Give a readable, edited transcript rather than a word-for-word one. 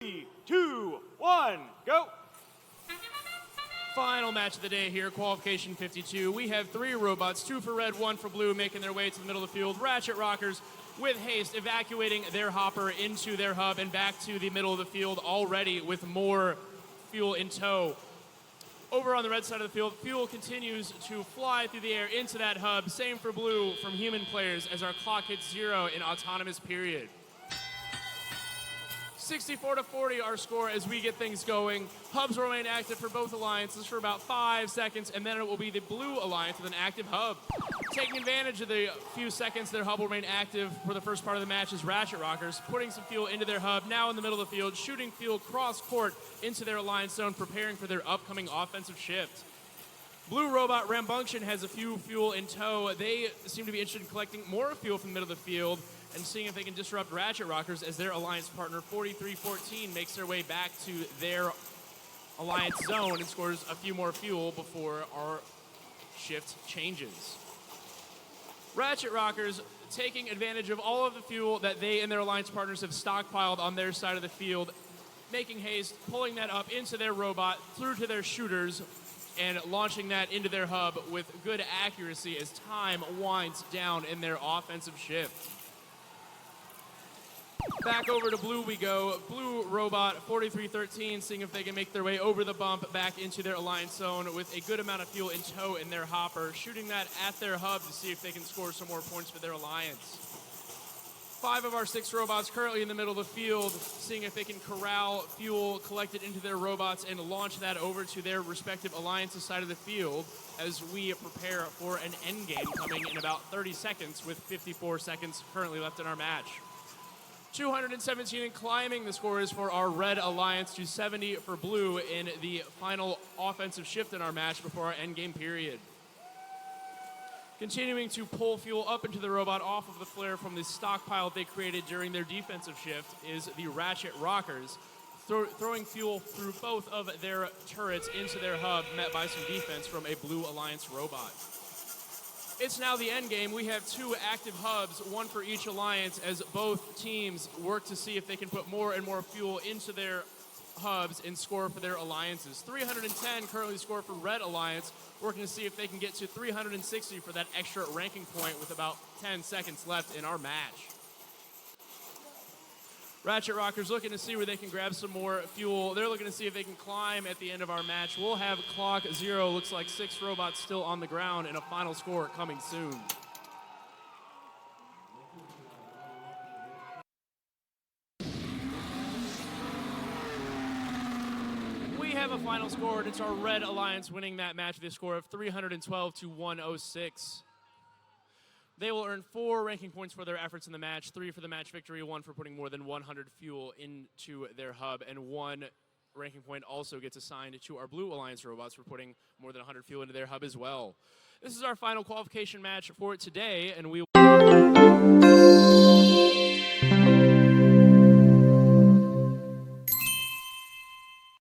3, 2, 1, go. Final match of the day here, Qualification 52. We have 3 robots, 2 for red, 1 for blue, making their way to the middle of the field. Ratchet Rockers, with haste, evacuating their hopper into their hub and back to the middle of the field already with more fuel in tow. Over on the red side of the field, fuel continues to fly through the air into that hub. Same for blue from human players as our clock hits 0 in autonomous period. 64-40 our score as we get things going. Hubs remain active for both alliances for about 5 seconds, and then it will be the blue alliance with an active hub. Taking advantage of the few seconds their hub will remain active for the first part of the match is Ratchet Rockers, putting some fuel into their hub, now in the middle of the field, shooting fuel cross-court into their alliance zone, preparing for their upcoming offensive shift. Blue Robot Rambunction has a few fuel in tow. They seem to be interested in collecting more fuel from the middle of the field and seeing if they can disrupt Ratchet Rockers as their alliance partner 4314 makes their way back to their alliance zone and scores a few more fuel before our shift changes. Ratchet Rockers taking advantage of all of the fuel that they and their alliance partners have stockpiled on their side of the field, making haste, pulling that up into their robot, through to their shooters, and launching that into their hub with good accuracy as time winds down in their offensive shift. Back over to blue we go. Blue Robot 4313 seeing if they can make their way over the bump back into their alliance zone with a good amount of fuel in tow in their hopper, shooting that at their hub to see if they can score some more points for their alliance. 5 of our 6 robots currently in the middle of the field, seeing if they can corral fuel collected into their robots and launch that over to their respective alliances side of the field as we prepare for an endgame coming in about 30 seconds with 54 seconds currently left in our match. 217 and climbing the score is for our red alliance to 70 for blue in the final offensive shift in our match before our endgame period. Continuing to pull fuel up into the robot off of the flare from the stockpile they created during their defensive shift is the Ratchet Rockers, throwing fuel through both of their turrets into their hub, met by some defense from a blue alliance robot. It's now the end game. We have 2 active hubs, 1 for each alliance, as both teams work to see if they can put more and more fuel into their hubs and score for their alliances. 310 currently score for Red Alliance, working to see if they can get to 360 for that extra ranking point with about 10 seconds left in our match. Ratchet Rockers looking to see where they can grab some more fuel. They're looking to see if they can climb at the end of our match. We'll have clock 0. Looks like 6 robots still on the ground and a final score coming soon. We have a final score, and it's our Red Alliance winning that match with a score of 312 to 106. They will earn 4 ranking points for their efforts in the match, 3 for the match victory, 1 for putting more than 100 fuel into their hub, and 1 ranking point also gets assigned to our Blue Alliance robots for putting more than 100 fuel into their hub as well. This is our final qualification match for today, and we